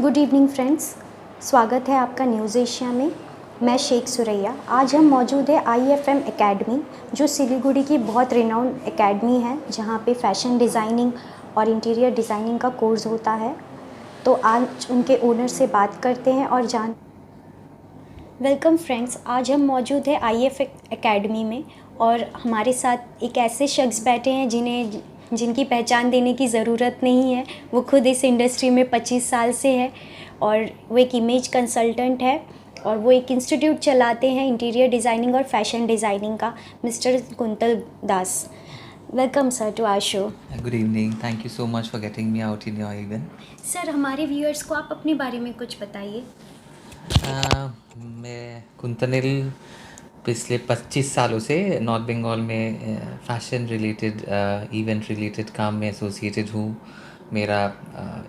Good evening friends, स्वागत है आपका न्यूज़ एशिया में। मैं शेख सुरैया। आज हम मौजूद है IFM एकेडमी, जो सिलीगुड़ी की बहुत रिनाउंड एकेडमी है, जहाँ पे फैशन डिज़ाइनिंग और इंटीरियर डिज़ाइनिंग का कोर्स होता है। तो आज उनके ओनर से बात करते हैं और वेलकम फ्रेंड्स, आज हम मौजूद है IFM एकेडमी में और हमारे साथ एक ऐसे शख्स बैठे हैं जिनकी पहचान देने की ज़रूरत नहीं है। वो खुद इस इंडस्ट्री में 25 साल से है और वो एक इमेज कंसल्टेंट है और वो एक इंस्टीट्यूट चलाते हैं इंटीरियर डिज़ाइनिंग और फैशन डिज़ाइनिंग का। Mister Kuntal Das, welcome sir to our show. Good evening. Thank you so much for getting me out in your event. Sir, हमारे व्यूअर्स को आप अपने बारे में कुछ बताइए। मैं कुंतनिल पिछले 25 सालों से नॉर्थ बंगाल में फैशन रिलेटेड इवेंट रिलेटेड काम में एसोसिएटेड हूँ। मेरा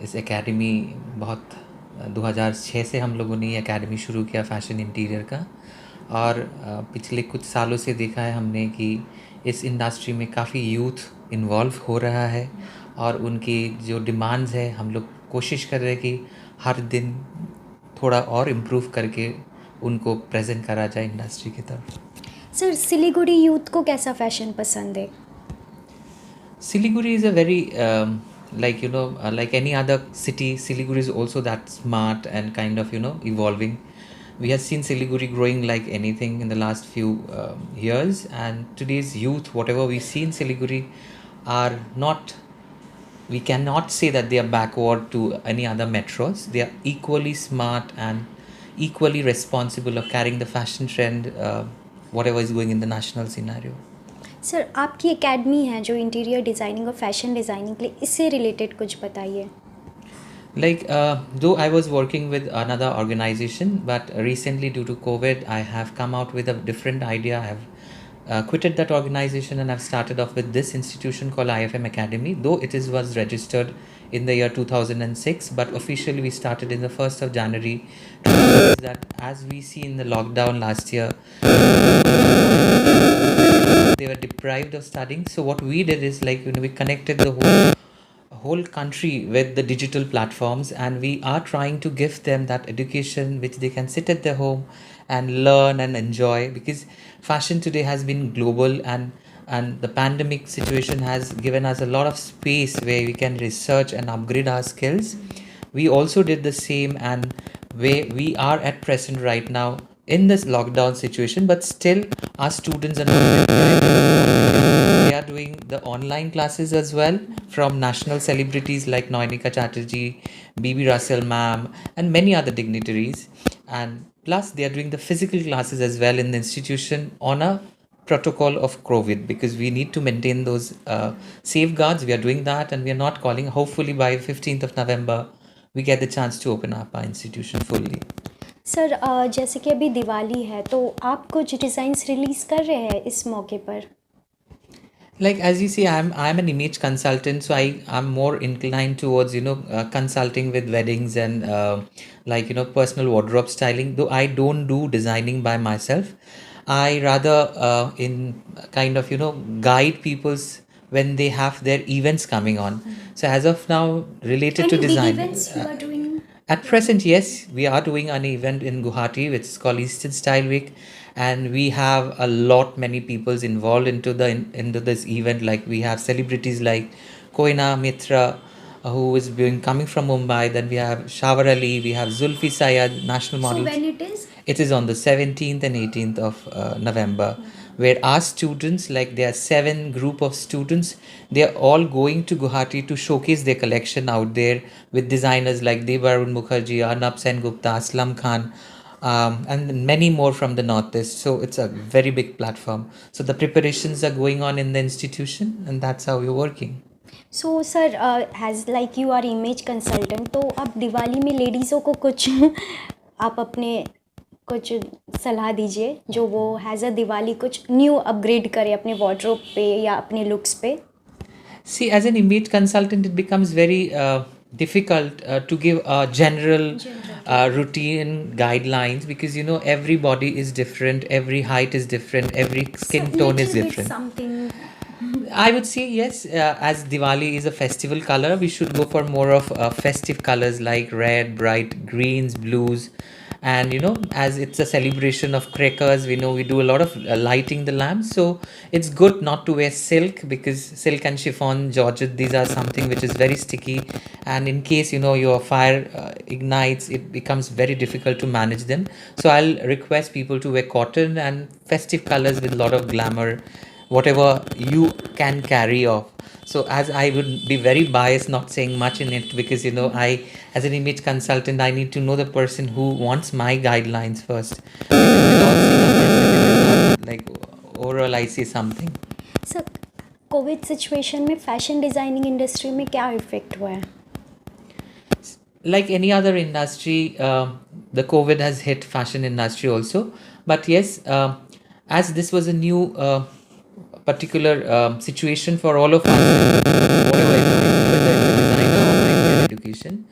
इस एकेडमी बहुत 2006 से हम लोगों ने ये एकेडमी शुरू किया फैशन इंटीरियर का। और पिछले कुछ सालों से देखा है हमने कि इस इंडस्ट्री में काफ़ी यूथ इन्वॉल्व हो रहा है और उनकी जो डिमांड्स है हम लोग कोशिश कर रहे हैं कि हर दिन थोड़ा और इम्प्रूव करके उनको प्रेजेंट करा जाए इंडस्ट्री की तरफ। सर, सिलीगुड़ी यूथ को कैसा फैशन पसंद है? Siliguri is a very like any other city. Siliguri is also that smart and kind of evolving. We have seen Siliguri growing like anything in the last few years, and today's youth, whatever we see in Siliguri, are not. We cannot say that they are backward to any other metros. They are equally smart and equally responsible of carrying the fashion trend, whatever is going in the national scenario. Sir, आपकी academy है जो interior designing और fashion designing के लिए, इससे related कुछ बताइए। Like, though I was working with another organization, but recently due to COVID, I have come out with a different idea. I have quitted that organization and I've started off with this institution called IFM Academy, though was registered in the year 2006, but officially we started in the 1st of January. That as we see in the lockdown last year, they were deprived of studying. So what we did is we connected the whole country with the digital platforms, and we are trying to give them that education which they can sit at their home and learn and enjoy, because fashion today has been global, and the pandemic situation has given us a lot of space where we can research and upgrade our skills. We also did the same, and where we are at present right now in this lockdown situation, but still our students are not deprived. They are doing the online classes as well from national celebrities like Noinika Chatterjee, BB Russell ma'am, and many other dignitaries. And plus they are doing the physical classes as well in the institution on a protocol of COVID, because we need to maintain those safeguards. We are doing that, and we are not calling. Hopefully by 15th of November, we get the chance to open up our institution fully. Sir, जैसे कि अभी दिवाली है, तो आप कुछ designs release कर रहे हैं इस मौके पर? Like, as you see, I'm an image consultant, so I'm more inclined towards consulting with weddings and personal wardrobe styling. Though I don't do designing by myself, I rather in kind of guide people's when they have their events coming on. So as of now, related to Any big design. events you are doing? At present, yes, we are doing an event in Guwahati, which is called Eastern Style Week, and we have a lot many peoples involved into this event. Like, we have celebrities like Koina Mitra, who is coming from Mumbai. Then we have Shawar Ali, we have Zulfi Sayed, national model. So when it is? It is on the 17th and 18th of November, where our students, like there are 7 group of students, they are all going to Guwahati to showcase their collection out there with designers like Devarun Mukherjee, Arnab Sengupta, Aslam Khan, and many more from the Northeast. So it's a very big platform. So the preparations are going on in the institution, and that's how we're working. So sir, has like you are image consultant, तो आप दिवाली में लेडीज़ों को कुछ आप अपने कुछ सलाह दीजिए जो वो हैज़ अ दिवाली कुछ न्यू अपग्रेड करे अपने वार्डरोब पे या अपने लुक्स पे। See, as an image consultant, it becomes very difficult to give a general routine guidelines, because every body is different, every height is different, every skin tone is different. Something I would say yes. As Diwali is a festival color, we should go for more of festive colors like red, bright greens, blues, and as it's a celebration of crackers, we know we do a lot of lighting the lamps. So it's good not to wear silk, because silk and chiffon, georgette, these are something which is very sticky, and in case your fire ignites, it becomes very difficult to manage them. So I'll request people to wear cotton and festive colors with a lot of glamour, whatever you can carry off. So as I would be very biased not saying much in it, because I, as an image consultant, I need to know the person who wants my guidelines first, because without seeing a person, it is not like oral I say something. Sir, Covid situation में fashion designing industry में क्या effect हुआ है? Like any other industry, the COVID has hit fashion industry also. But yes, as this was a new particular situation for all of us, whatever it is, whether it's a designer or might be an education,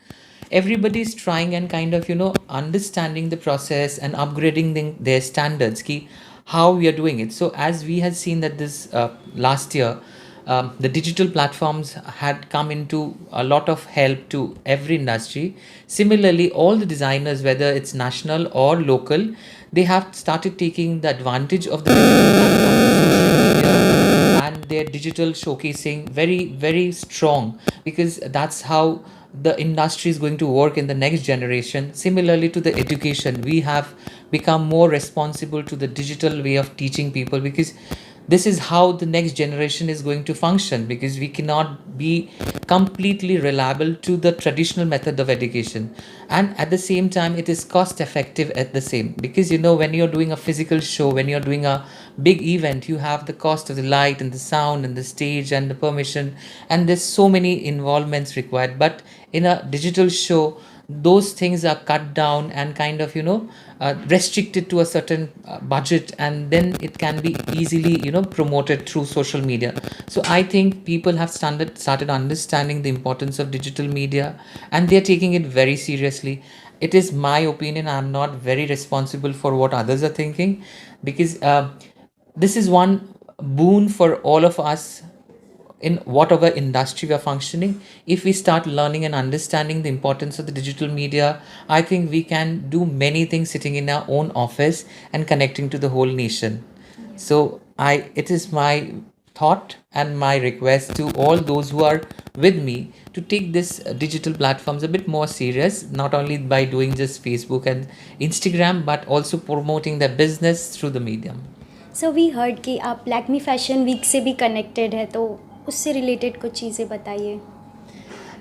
everybody is trying and kind of understanding the process and upgrading their standards, ki how we are doing it. So as we had seen that this last year, the digital platforms had come into a lot of help to every industry. Similarly, all the designers, whether it's national or local, they have started taking the advantage of the digital platforms, social media, and their digital showcasing very, very strong, because that's how the industry is going to work in the next generation. Similarly to the education, we have become more responsible to the digital way of teaching people, because this is how the next generation is going to function, because we cannot be completely reliable to the traditional method of education. And at the same time, it is cost effective at the same, because when you're doing a physical show, when you're doing a big event, you have the cost of the light and the sound and the stage and the permission, and there's so many involvements required. But in a digital show, those things are cut down and kind of restricted to a certain budget, and then it can be easily promoted through social media. So I think people have started understanding the importance of digital media, and they're taking it very seriously. It is my opinion, I'm not very responsible for what others are thinking, because this is one boon for all of us in whatever industry we are functioning. If we start learning and understanding the importance of the digital media, I think we can do many things sitting in our own office and connecting to the whole nation. So it is my thought and my request to all those who are with me to take this digital platforms a bit more serious, not only by doing just Facebook and Instagram, but also promoting their business through the medium. So we heard कि आप Lakme fashion week से भी connected है, तो उससे related कुछ चीज़ें बताइए.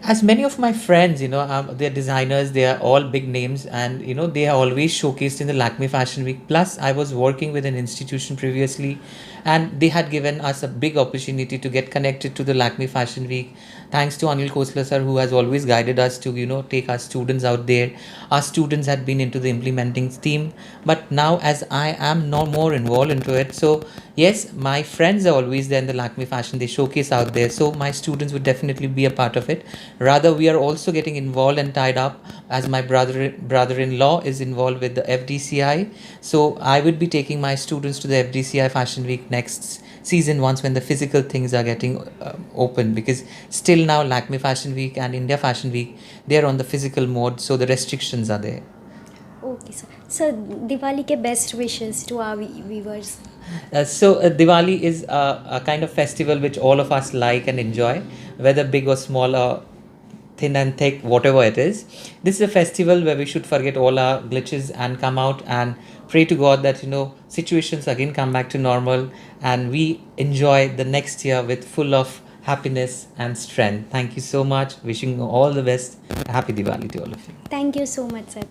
As many of my friends, they're designers, they are all big names, and they are always showcased in the Lakme Fashion Week. Plus I was working with an institution previously, and they had given us a big opportunity to get connected to the Lakme Fashion Week, thanks to Anil Khosla sir, who has always guided us to take our students out there. Our students had been into the implementing team, but now as I am no more involved into it, so yes, my friends are always there in the Lakme Fashion, they showcase out there, so my students would definitely be a part of it. Rather, we are also getting involved and tied up, as my brother-in-law is involved with the FDCI. So I would be taking my students to the FDCI Fashion Week next season, once when the physical things are getting open, because still now Lakme Fashion Week and India Fashion Week, they are on the physical mode, so the restrictions are there. Okay sir. Sir, Diwali के best wishes to our viewers. So Diwali is a kind of festival which all of us like and enjoy, whether big or small or thin and thick, whatever it is. This is a festival where we should forget all our glitches and come out and pray to God that situations again come back to normal, and we enjoy the next year with full of happiness and strength. Thank you so much. Wishing you all the best. Happy Diwali to all of you. Thank you so much sir.